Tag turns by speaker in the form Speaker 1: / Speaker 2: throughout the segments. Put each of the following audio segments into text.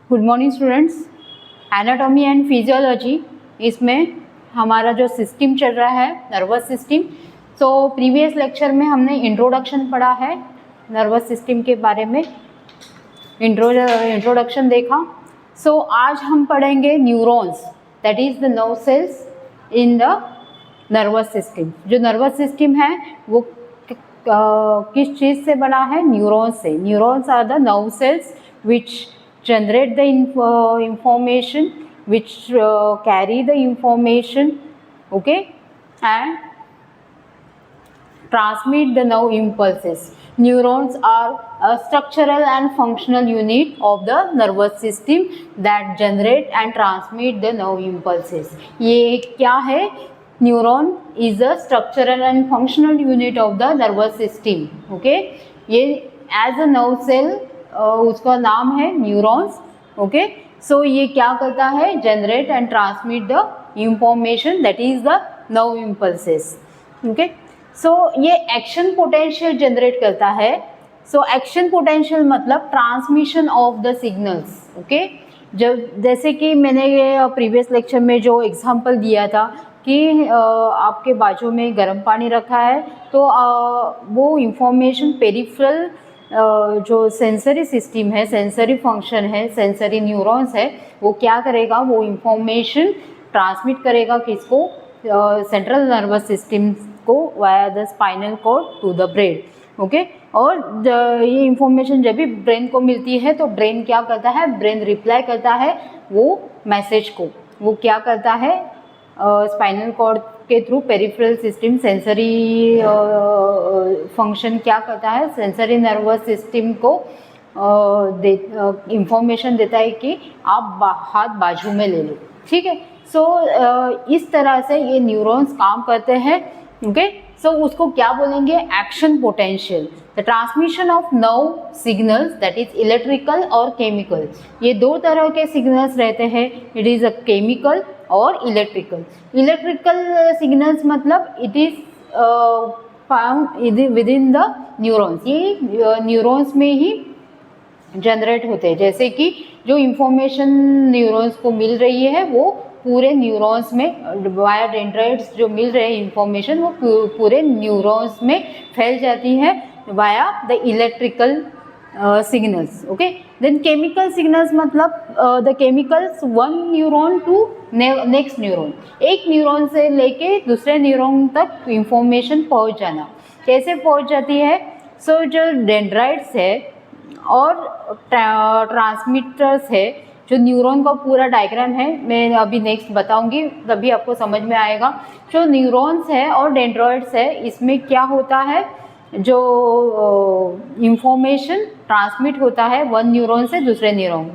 Speaker 1: Good morning students. Anatomy and physiology, इसमें हमारा जो सिस्टम चल रहा है nervous system. So previous lecture में हमने इंट्रोडक्शन पढ़ा है नर्वस सिस्टम के बारे में, इंट्रोडक्शन देखा। सो आज हम पढ़ेंगे neurons, that is the nerve cells in the nervous system. जो नर्वस सिस्टम है वो किस चीज़ से बना है? न्यूरॉन्स से। Neurons are the nerve cells which generate the information, which carry the information, okay, and transmit the nerve impulses. Neurons are a structural and functional unit of the nervous system that generate and transmit the nerve impulses. ये क्या है? Neuron is a structural and functional unit of the nervous system, okay. ये as a nerve cell उसका नाम है neurons, okay. So ये क्या करता है? Generate and transmit the information, that is the nerve impulses, okay. So ये action potential generate करता है। सो एक्शन पोटेंशियल मतलब transmission of the signals, okay. जब जैसे कि मैंने ये प्रीवियस लेक्चर में जो एग्जांपल दिया था कि आपके बाजू में गर्म पानी रखा है, तो वो इंफॉर्मेशन पेरिफेरल जो सेंसरी सिस्टम है, सेंसरी फंक्शन है, सेंसरी न्यूरॉन्स है, वो क्या करेगा? वो इंफॉर्मेशन ट्रांसमिट करेगा किसको? सेंट्रल नर्वस सिस्टम को via the spinal cord to the brain, okay. और ये इंफॉर्मेशन जब भी ब्रेन को मिलती है तो ब्रेन क्या करता है? ब्रेन रिप्लाई करता है वो मैसेज को। वो क्या करता है? स्पाइनल कॉर्ड के through peripheral system sensory function क्या करता है? सेंसरी नर्वस सिस्टम को इंफॉर्मेशन देता है कि आप हाथ बाजू में ले लो, ठीक है। सो इस तरह से ये न्यूरॉन्स काम करते हैं, ओके। सो उसको क्या बोलेंगे? Action potential. The transmission of nerve signals, that is electrical और केमिकल। ये दो तरह के सिग्नल्स रहते हैं, इट इज़ अ केमिकल और इलेक्ट्रिकल। इलेक्ट्रिकल सिग्नल्स मतलब it is found with in the neurons. ये न्यूरॉन्स में ही जनरेट होते हैं। जैसे कि जो इंफॉर्मेशन न्यूरॉन्स को मिल रही है वो पूरे न्यूरॉन्स में वाया डेंड्राइट्स जो मिल रहे हैं इंफॉर्मेशन, वो पूरे न्यूरॉन्स में फैल जाती है via the electrical signals, okay. Then chemical signals मतलब the chemicals one neuron to next neuron, एक न्यूरॉन से लेके दूसरे न्यूरॉन तक इंफॉर्मेशन पहुंच जाना। कैसे पहुंच जाती है? सो जो डेंड्राइट्स है और ट्रांसमीटर्स है, जो न्यूरॉन का पूरा डायग्राम है मैं अभी नेक्स्ट बताऊंगी, तभी आपको समझ में आएगा। जो न्यूरॉन्स है और डेंड्राइट्स है, इसमें क्या होता है? जो इंफॉर्मेशन ट्रांसमिट होता है वन न्यूरॉन से दूसरे न्यूरॉन,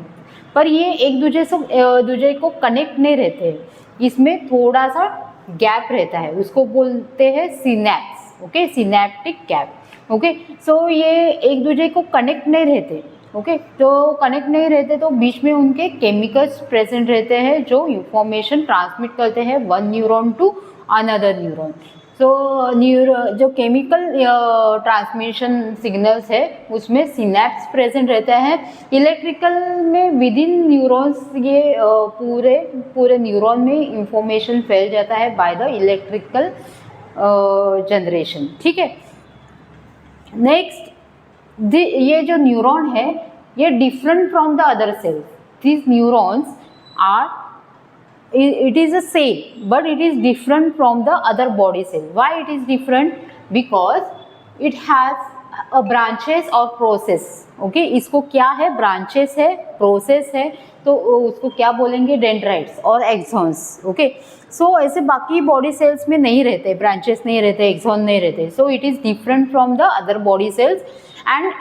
Speaker 1: पर ये एक दूसरे को कनेक्ट नहीं रहते। इसमें थोड़ा सा गैप रहता है, उसको बोलते हैं synapse, okay, synaptic gap, okay. So ये एक दूसरे को कनेक्ट नहीं रहते, ओके। तो कनेक्ट नहीं रहते तो बीच में उनके केमिकल्स प्रेजेंट रहते हैं जो इंफॉर्मेशन ट्रांसमिट करते हैं one neuron to another neuron. So जो केमिकल ट्रांसमिशन सिग्नल्स है उसमें सिनैप्स प्रेजेंट रहता है। इलेक्ट्रिकल में विद इन न्यूरॉन्स ये पूरे न्यूरॉन में इंफॉर्मेशन फैल जाता है बाय द इलेक्ट्रिकल जनरेशन, ठीक है। नेक्स्ट, ये जो न्यूरॉन है ये different from the other cells. These neurons are it is a cell but it is different from the other body cell. Why it is different? Because it has a branches or process, okay। इसको क्या है? Branches है, process है, तो उसको क्या बोलेंगे? Dendrites और एक्सॉन्स, ओके। सो ऐसे बाकी बॉडी सेल्स में नहीं रहते, ब्रांचेस नहीं रहते, एक्सॉन नहीं रहते। So it is different from the other body cells and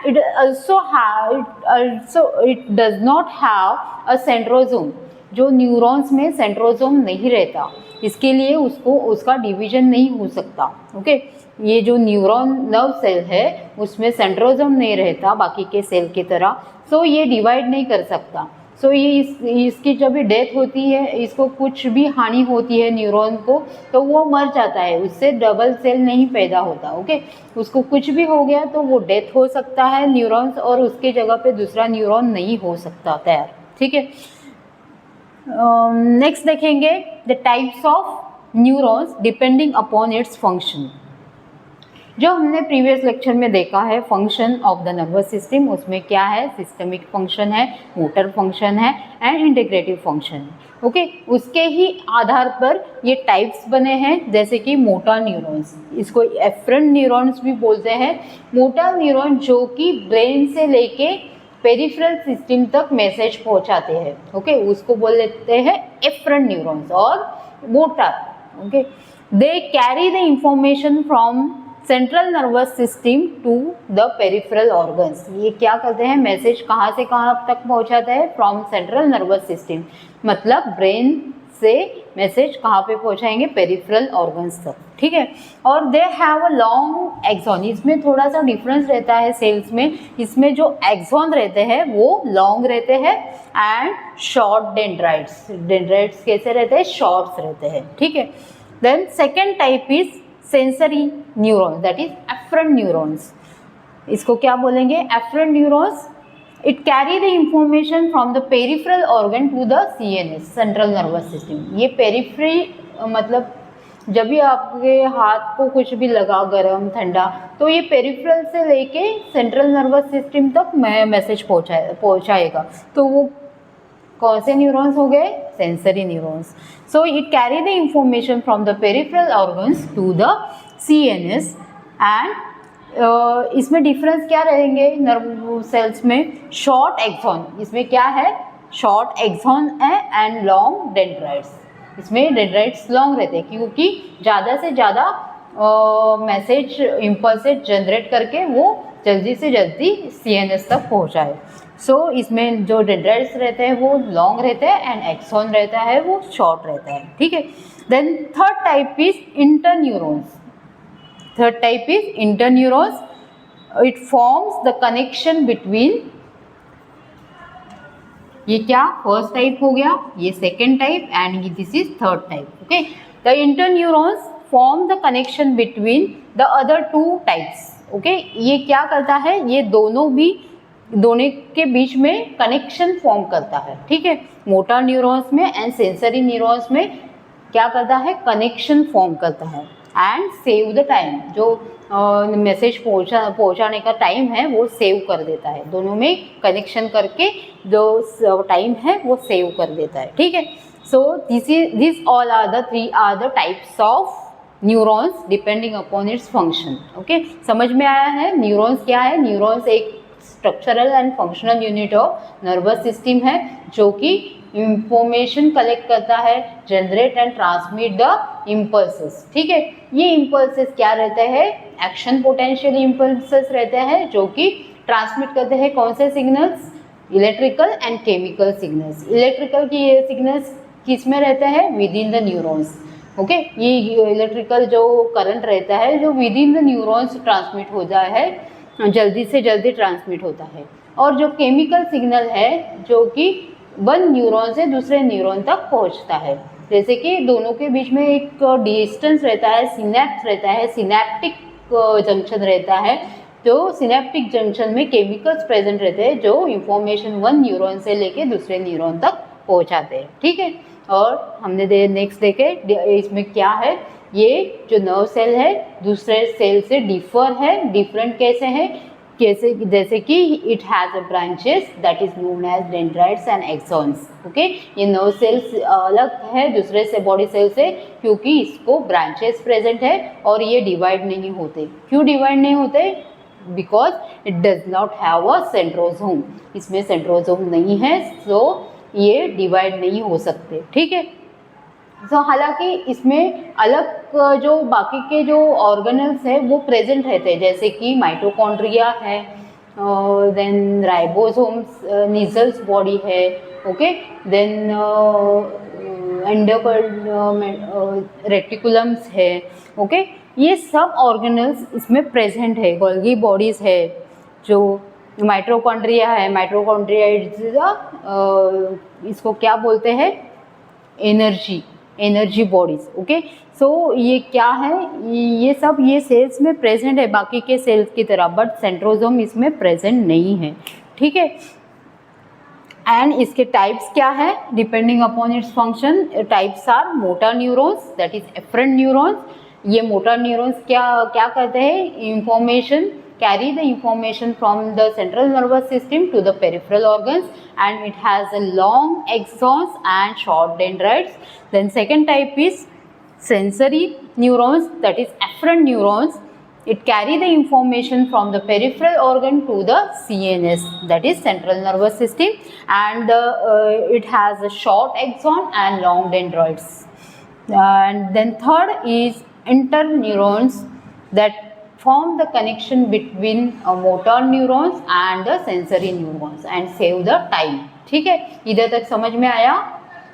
Speaker 1: it does not have a centrosome. जो न्यूरॉन्स में सेंट्रोसोम नहीं रहता, इसके लिए उसका डिवीजन नहीं हो सकता, ओके। ये जो न्यूरॉन नर्व सेल है उसमें सेंट्रोसोम नहीं रहता बाकी के सेल की तरह, सो ये डिवाइड नहीं कर सकता। सो ये इसकी जब भी डेथ होती है, इसको कुछ भी हानि होती है न्यूरॉन को, तो वो मर जाता है, उससे डबल सेल नहीं पैदा होता, ओके। उसको कुछ भी हो गया तो वो डेथ हो सकता है न्यूरॉन्स, और उसके जगह पे दूसरा न्यूरॉन नहीं हो सकता तैयार, ठीक है। नेक्स्ट देखेंगे the types of neurons depending upon its function. जो हमने प्रीवियस लेक्चर में देखा है function of the nervous system, उसमें क्या है, सिस्टमिक फंक्शन है, मोटर फंक्शन है एंड इंटीग्रेटिव फंक्शन है। ओके, उसके ही आधार पर ये टाइप्स बने हैं, जैसे कि मोटर न्यूरॉन्स, इसको एफरेंट न्यूरॉन्स भी बोलते हैं। मोटर न्यूरॉन जो कि ब्रेन से लेके पेरिफेरल सिस्टम तक मैसेज पहुंचाते हैं, ओके, उसको बोल लेते हैं एफरेंट न्यूरॉन्स और motor. Okay, they carry the information from central nervous system to the peripheral organs. ये क्या करते हैं, मैसेज कहाँ से कहाँ तक पहुँचाते हैं, फ्रॉम सेंट्रल नर्वस सिस्टम, मतलब ब्रेन से मैसेज कहाँ पे पहुँचाएंगे, पेरिफेरल ऑर्गन्स तक, ठीक है। और they have a long axon, इसमें थोड़ा सा डिफरेंस रहता है सेल्स में, इसमें जो एक्सॉन रहते हैं वो लॉन्ग रहते हैं एंड शॉर्ट डेंड्राइट्स। डेंड्राइट्स कैसे रहते हैं, शॉर्ट्स रहते हैं, ठीक है। Then second type is sensory neurons, that is efferent neurons. इसको क्या बोलेंगे, efferent neurons. It carry the information from the peripheral organ to the CNS, central nervous system. ये पेरिफेरी मतलब जब भी आपके हाथ को कुछ भी लगा गरम ठंडा, तो ये पेरिफेरल से लेके सेंट्रल नर्वस सिस्टम तक मैसेज पहुंचाएगा। तो वो कौन से न्यूरॉन्स हो गए, sensory neurons. So it carry the information from the peripheral organs to the CNS and इसमें डिफरेंस क्या रहेंगे नर्व सेल्स में, शॉर्ट एक्सॉन, इसमें क्या है, शॉर्ट एक्सॉन है एंड लॉन्ग डेंड्राइट्स। इसमें डेंड्राइट्स लॉन्ग रहते हैं क्योंकि ज़्यादा से ज़्यादा मैसेज इम्पल्सेज जनरेट करके वो जल्दी से जल्दी CNS तक पहुँचाए। सो इसमें जो डेंड्राइट्स रहते हैं वो लॉन्ग रहते हैं एंड एक्सॉन रहता है वो शॉर्ट रहता है, ठीक है। Then third type is interneurons. Third type is interneurons. It forms the connection between, ये क्या फर्स्ट टाइप हो गया, ये second type and this is third type, okay. The interneurons form the connection between the other two types, okay. ये क्या करता है, ये दोनों के बीच में कनेक्शन फॉर्म करता है, ठीक है। मोटर न्यूरॉन्स में एंड सेंसरी न्यूरॉन्स में क्या करता है, कनेक्शन फॉर्म करता है एंड सेव द टाइम, जो मैसेज पहुंचाने का टाइम है वो सेव कर देता है। दोनों में कनेक्शन करके जो टाइम है वो सेव कर देता है, ठीक है। So this all are the three are the types of neurons depending upon its function, okay. समझ में आया है न्यूरॉन्स क्या है। न्यूरॉन्स एक structural and functional unit of nervous system है जो कि इंफॉर्मेशन कलेक्ट करता है, generate and transmit the impulses, ठीक है। ये इम्पल्सेस क्या रहते हैं, एक्शन पोटेंशियल इम्पल्सेस रहते हैं जो कि ट्रांसमिट करते हैं कौन से signals, electrical and chemical signals. Electrical की ये सिग्नल्स किस में रहते हैं, with in the neurons, okay. ये इलेक्ट्रिकल जो करंट रहता है जो with in the neurons transmit हो जाए है, जल्दी से जल्दी ट्रांसमिट होता है। और जो केमिकल सिग्नल है जो कि वन न्यूरॉन से दूसरे न्यूरॉन तक पहुंचता है, जैसे कि दोनों के बीच में एक डिस्टेंस रहता है, सिनेप्स रहता है, सिनेप्टिक जंक्शन रहता है। तो सिनेप्टिक जंक्शन में केमिकल्स प्रेजेंट रहते हैं जो इंफॉर्मेशन वन न्यूरॉन से लेके दूसरे न्यूरॉन तक पहुंचाते हैं, ठीक है। और हमने नेक्स्ट देखे इसमें क्या है, ये जो नर्व सेल है दूसरे सेल से डिफर है, डिफरेंट कैसे है, कैसे, जैसे कि it has a branches that is known as dendrites and axons, okay. ये नर्व सेल्स अलग है दूसरे से बॉडी सेल से क्योंकि इसको ब्रांचेस प्रेजेंट है और ये डिवाइड नहीं होते। क्यों डिवाइड नहीं होते, because it does not have a centrosome, इसमें सेंट्रोसोम नहीं है, सो ये डिवाइड नहीं हो सकते, ठीक है। तो हालांकि इसमें अलग जो बाकी के जो ऑर्गेनल्स है वो प्रेजेंट रहते हैं, जैसे कि माइटोकॉन्ड्रिया है, देन राइबोसोम्स, नीजल्स बॉडी है, ओके। देन रेटिकुलम्स है, ओके। ये सब ऑर्गेनल्स इसमें प्रेजेंट है। गोल्गी बॉडीज है, जो माइटोकॉन्ड्रिया है, माइटोकॉन्ड्रिया इसको क्या बोलते हैं, एनर्जी बॉडीज, ओके। सो ये क्या है, ये सब ये सेल्स में प्रेजेंट है बाकी के सेल्स की तरह, बट सेंट्रोसोम इसमें प्रेजेंट नहीं है, ठीक है। एंड इसके टाइप्स क्या है depending upon its function. Types are motor neurons that is efferent neurons. ये मोटर न्यूरॉन्स क्या करते हैं, information carry the information from the central nervous system to the peripheral organs, and it has a long axons and short dendrites. Then second type is sensory neurons, that is afferent neurons. It carry the information from the peripheral organ to the CNS, that is central nervous system, and it has a short axon and long dendrites. And then third is interneurons that form the connection between motor neurons and the sensory neurons and save the time. ठीक है, इधर तक समझ में आया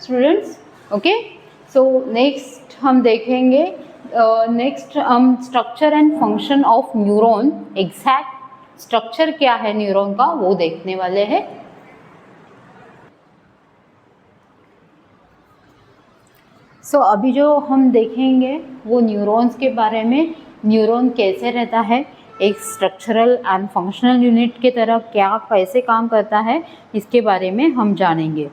Speaker 1: students? Okay, so next हम देखेंगे next हम structure and function of neuron. Exact structure क्या है न्यूरॉन का वो देखने वाले हैं. सो अभी जो हम देखेंगे वो न्यूरॉन्स के बारे में. न्यूरॉन कैसे रहता है, एक स्ट्रक्चरल एंड फंक्शनल यूनिट की तरह क्या कैसे काम करता है, इसके बारे में हम जानेंगे.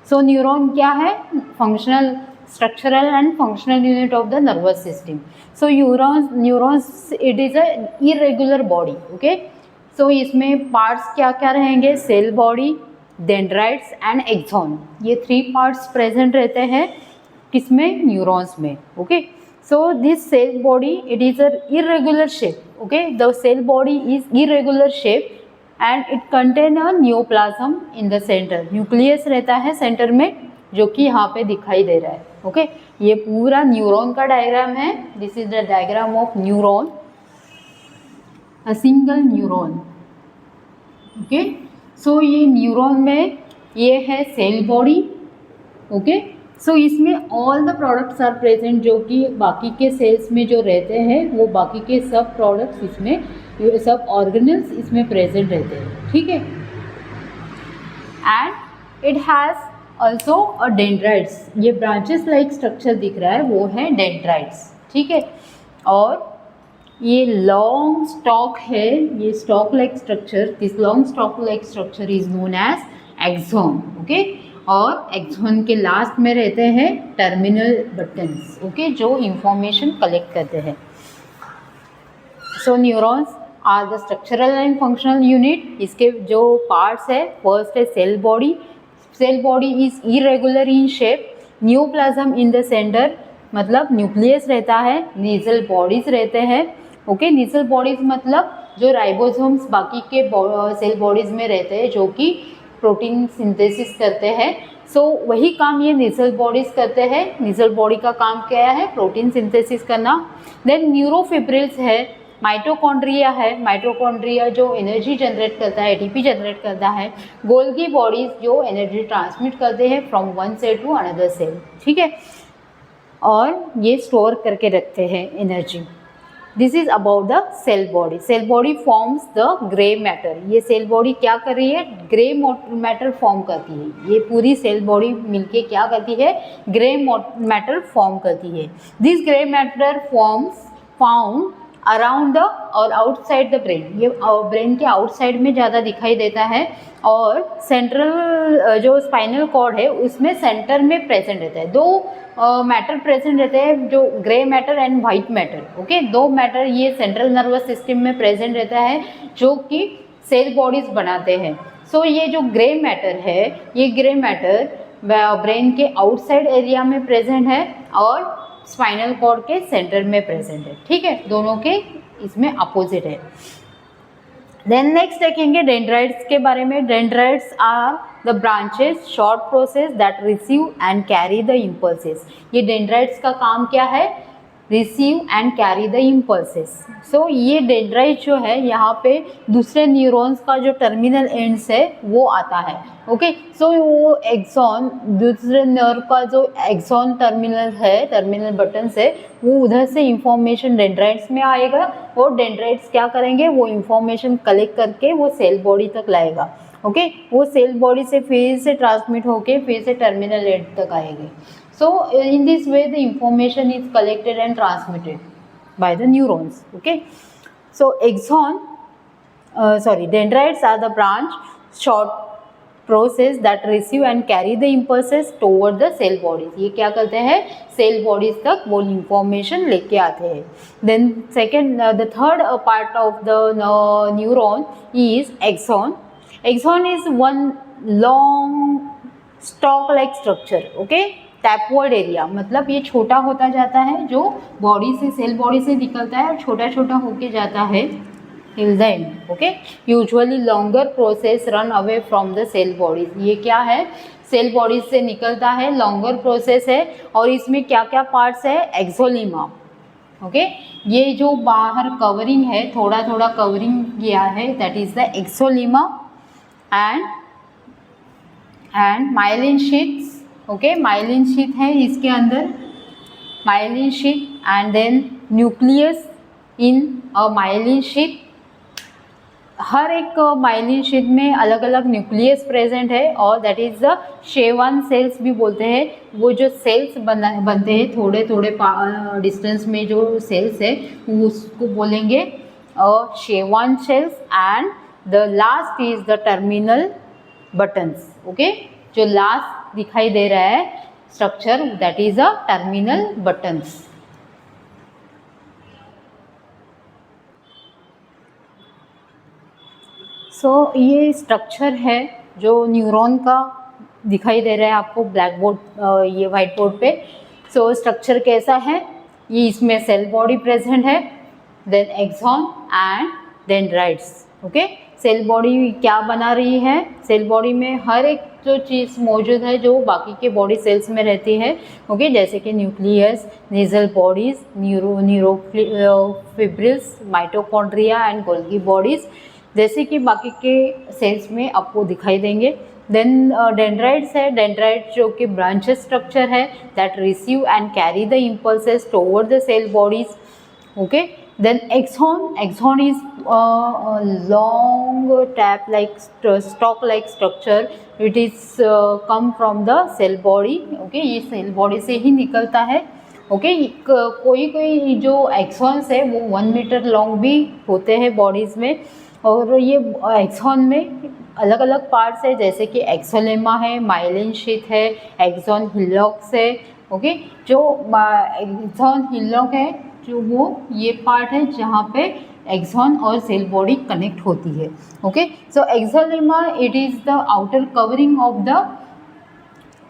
Speaker 1: सो न्यूरॉन क्या है, functional structural and functional unit of the nervous system. So neurons it is a irregular body. Okay, so इसमें पार्ट्स क्या क्या रहेंगे, cell body, dendrites and axon. ये 3 पार्ट्स प्रेजेंट रहते हैं किसमें, न्यूरॉन्स में. Okay, so this cell body it is a irregular shape. Okay, the cell body is irregular shape and it contain a neoplasm in the center. Nucleus रहता है centre में जो कि यहाँ पे दिखाई दे रहा है. ओके, ये पूरा न्यूरॉन का डायग्राम है. This is the diagram of neuron, a single neuron. Okay, so ये न्यूरॉन में ये है सेल बॉडी. ओके, सो इसमें all the products are present जो कि बाकी के सेल्स में जो रहते हैं वो बाकी के सब प्रोडक्ट्स इसमें सब ऑर्गेनल्स इसमें प्रेजेंट रहते हैं. ठीक है, and it has also a dendrites. ये ब्रांचेस लाइक स्ट्रक्चर दिख रहा है वो है डेंड्राइट्स. ठीक है, और ये लॉन्ग स्टॉक है, ये stalk like structure, this long stalk like structure is known as axon. Okay, और एक्सॉन के लास्ट में रहते हैं टर्मिनल बटन्स. ओके, जो इंफॉर्मेशन कलेक्ट करते हैं. So neurons are the structural and functional unit. इसके जो पार्ट्स है, फर्स्ट है cell body. Cell body is irregular in shape, neoplasm in the centre, मतलब न्यूक्लियस रहता है, नीजल बॉडीज रहते हैं. ओके, नीजल बॉडीज मतलब जो राइबोसोम्स बाकी के सेल बॉडीज में रहते हैं जो कि प्रोटीन सिंथेसिस करते हैं. सो वही काम ये नीजल बॉडीज करते हैं. नीजल बॉडी का काम क्या है, प्रोटीन सिंथेसिस करना. देन न्यूरोफिब्रिल्स है, माइटोकॉन्ड्रिया है, माइटोकॉन्ड्रिया जो एनर्जी जनरेट करता है, एटीपी जनरेट करता है. गोल्गी बॉडीज जो एनर्जी ट्रांसमिट करते हैं from one cell to another cell. ठीक है, और ये स्टोर करके रखते हैं energy. This is about the cell body. Cell body forms the grey matter. ये सेल बॉडी क्या कर रही है, ग्रे मैटर फॉर्म करती है. ये पूरी सेल बॉडी मिलके क्या करती है, ग्रे मैटर फॉर्म करती है. This grey matter forms found around the और आउटसाइड द ब्रेन. ये ब्रेन के आउटसाइड में ज़्यादा दिखाई देता है, और सेंट्रल जो स्पाइनल कॉर्ड है उसमें सेंटर में प्रेजेंट रहता है. दो मैटर प्रेजेंट रहते हैं, जो grey matter and white matter. Okay, दो मैटर ये सेंट्रल नर्वस सिस्टम में प्रेजेंट रहता है जो कि सेल बॉडीज बनाते हैं. सो ये जो ग्रे मैटर है, ये ग्रे मैटर ब्रेन के आउटसाइड एरिया में प्रेजेंट है और स्पाइनल कॉर्ड के सेंटर में प्रेजेंट है. ठीक है, दोनों के इसमें अपोजिट है. देन नेक्स्ट देखेंगे डेंड्राइट्स के बारे में. Dendrites are the branches short process that receive and carry the impulses. ये डेंड्राइट्स का काम क्या है, receive and carry the impulses. So ये डेंड्राइट जो है यहाँ पे दूसरे न्यूरॉन्स का जो टर्मिनल एंड्स है वो आता है. ओके, सो वो एक्सॉन, दूसरे नर्व का जो एक्सॉन टर्मिनल है, टर्मिनल बटन्स है, वो उधर से इंफॉर्मेशन डेंड्राइट्स में आएगा. और डेंड्राइट्स क्या करेंगे, वो इंफॉर्मेशन कलेक्ट करके वो सेल बॉडी तक लाएगा. ओके, वो सेल बॉडी से फिर से ट्रांसमिट होके फिर से टर्मिनल एंड तक आएगी. So in this way the information is collected and transmitted by the neurons. Okay, so dendrites are the branch short process that receive and carry the impulses toward the cell bodies. ये क्या करते हैं, cell bodies तक वो information लेके आते हैं। Then second, the third part of the neuron is axon. Axon is one long stalk like structure, okay, tapered area, मतलब ये छोटा होता जाता है, जो बॉडी से, सेल बॉडी से निकलता है और छोटा छोटा होके जाता है till the end, okay. Usually longer process run away from the cell bodies। ये क्या है, सेल बॉडीज से निकलता है, लॉन्गर प्रोसेस है। और इसमें क्या क्या पार्ट्स है, एक्सोलीमा, ओके, ये जो बाहर कवरिंग है, थोड़ा थोड़ा कवरिंग किया है, that is the axolemma and myelin sheaths, okay, myelin sheath है इसके अंदर, myelin sheath and then nucleus in a myelin sheath. हर एक माइलिन शीट में अलग अलग न्यूक्लियस प्रेजेंट है, और दैट इज द शेवान सेल्स भी बोलते हैं। वो जो सेल्स बनते हैं थोड़े थोड़े डिस्टेंस में, जो सेल्स है उसको बोलेंगे Schwann cells. And the last is the terminal buttons, okay, जो लास्ट दिखाई दे रहा है structure, that is a terminal buttons. So ये स्ट्रक्चर है जो न्यूरॉन का दिखाई दे रहा है आपको ब्लैक बोर्ड, ये वाइट बोर्ड पे। सो स्ट्रक्चर कैसा है, ये इसमें सेल बॉडी प्रेजेंट है, then axon and dendrites, okay. Cell body क्या बना रही है, सेल बॉडी में हर एक जो चीज़ मौजूद है जो बाकी के बॉडी सेल्स में रहती है, ओके, जैसे कि nucleus, Nissl bodies, neurofibrils, mitochondria and Golgi bodies, जैसे कि बाकी के सेल्स में आपको दिखाई देंगे। देन डेंड्राइट्स है, डेंड्राइट जो कि ब्रांचेस स्ट्रक्चर है, that receive and carry the impulses toward the cell bodies, okay. Then axon, axon is long tap like stock like structure, it is come from the cell body, okay, ये cell body से ही निकलता है, okay. कोई कोई जो exons है वो 1 मीटर लॉन्ग भी होते हैं बॉडीज़ में। और ये एक्सॉन में अलग अलग पार्ट्स है, जैसे कि एक्सोलेमा है, माइलिन शीट है, एक्सॉन हिलॉक्स है, ओके। जो एक्सॉन हिलॉक है, जो वो ये पार्ट है जहाँ पे एक्सॉन और सेल बॉडी कनेक्ट होती है, okay. So axolemma, it is the outer covering of the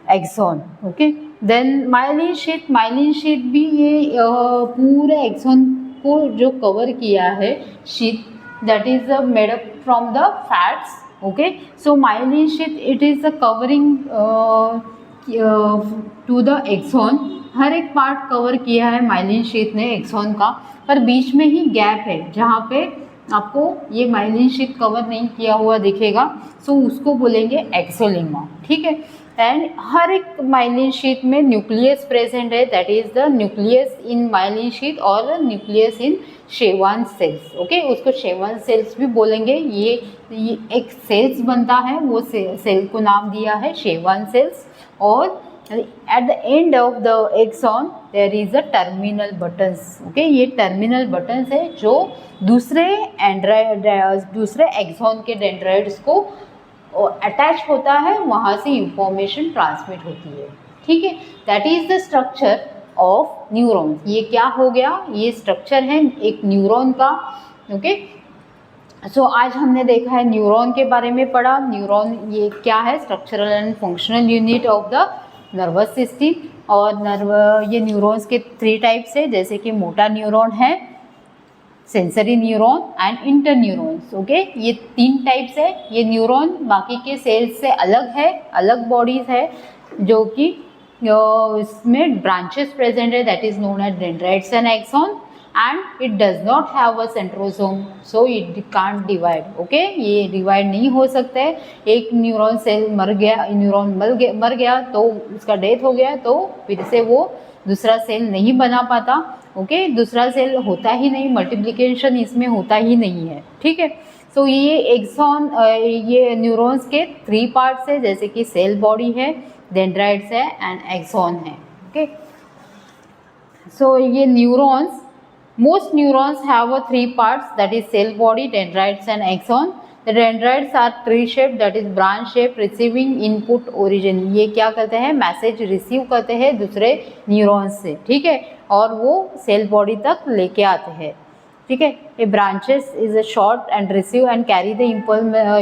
Speaker 1: axon, okay. Then myelin sheath, myelin sheath भी ये पूरे एक्सॉन को जो कवर किया है sheath, that is made up from the fats, okay. So myelin sheath, it is the covering to the axon। हर एक part cover किया है माइलिन शीट ने एक्सॉन का, पर बीच में ही गैप है जहाँ पे आपको ये माइलिन शीट कवर नहीं किया हुआ दिखेगा, सो उसको बोलेंगे एक्सोलेमा, ठीक है। एंड हर एक माइलिन शीट में न्यूक्लियस प्रेजेंट है, that is the nucleus in myelin sheath और न्यूक्लियस इन शेवान सेल्स, ओके, उसको शेवान सेल्स भी बोलेंगे। ये एक सेल्स बनता है, वो सेल को नाम दिया है शेवान सेल्स। और at the end of the axon there is a terminal buttons, okay, ये टर्मिनल बटन्स है जो दूसरे एक्सॉन के डेंड्राइड्स को अटैच होता है, वहाँ से इंफॉर्मेशन ट्रांसमिट होती है, ठीक है। That is the structure of neurons. ये क्या हो गया, ये स्ट्रक्चर है एक न्यूरॉन का, ओके। सो आज हमने देखा है न्यूरॉन के बारे में पढ़ा। न्यूरॉन ये क्या है, structural and functional unit of the nervous system. और ये न्यूरॉन्स के 3 टाइप्स है, जैसे कि मोटा न्यूरॉन है, sensory neuron and inter neurons, okay. ये 3 टाइप्स है। ये न्यूरॉन बाकी के सेल्स से अलग है, अलग बॉडीज है, जो कि इसमें ब्रांचेस प्रेजेंट है, that is known as dendrites and axon, and it does not have a centrosome, so it can't divide, okay. ये डिवाइड नहीं हो सकता है। एक न्यूरॉन सेल मर गया, न्यूरॉन मर गया तो उसका डेथ हो गया, तो फिर से वो दूसरा सेल नहीं बना पाता, ओके। दूसरा सेल होता ही नहीं, मल्टीप्लिकेशन इसमें होता ही नहीं है, ठीक है। सो ये एक्सॉन, ये न्यूरॉन्स के 3 पार्ट्स है, जैसे कि सेल बॉडी है, डेंड्राइट्स है एंड एक्सॉन है, ओके। सो ये neurons, most neurons have a 3 parts, that is cell body, dendrites and axon. The dendrites are tree shape that is branch shape receiving input origin, ये क्या करते हैं, message receive करते हैं दूसरे neurons से, ठीक है, और वो सेल बॉडी तक लेके आते हैं, ठीक है। A branches is a short and receive and carry the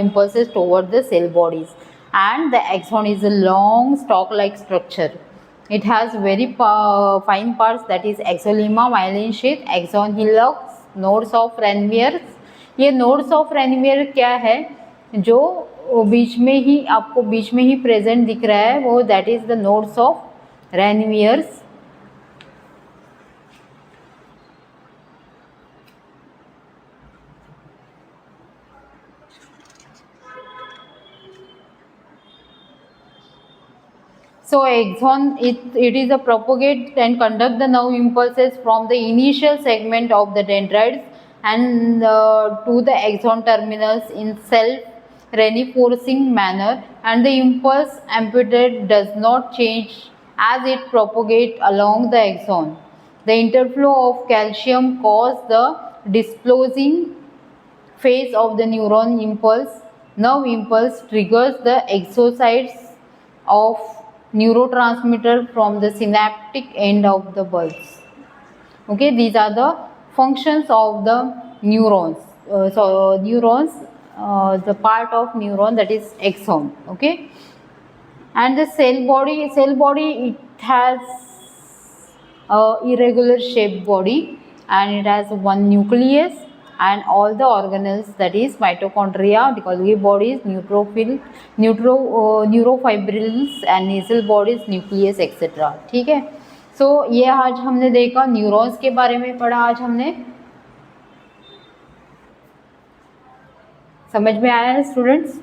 Speaker 1: impulses toward the cell bodies, and the axon is a long stalk like structure. It has very fine parts that is axonema, myelin sheath, axon hillocks, nodes of Ranvier. ये nodes of Ranvier क्या है, जो बीच में ही आपको बीच में ही present दिख रहा है, वो that is the nodes of Ranvier's. So axon, it is a propagate and conduct the nerve impulses from the initial segment of the dendrites and to the axon terminals in self-reinforcing manner, and the impulse amplitude does not change as it propagates along the axon. The interflow of calcium causes the disclosing phase of the neuron impulse. Nerve impulse triggers the exercise of neurotransmitter from the synaptic end of the pulse. Okay, these are the functions of the neurons. Neurons, the part of neuron that is axon. Okay, and the cell body it has a irregular shaped body, and it has one nucleus and all the organelles, that is mitochondria, Golgi bodies, neurofibrils and nasal bodies, nucleus etc. ठीक है। सो ये आज हमने देखा, neurons के बारे में पढ़ा आज हमने। समझ में आया है स्टूडेंट्स?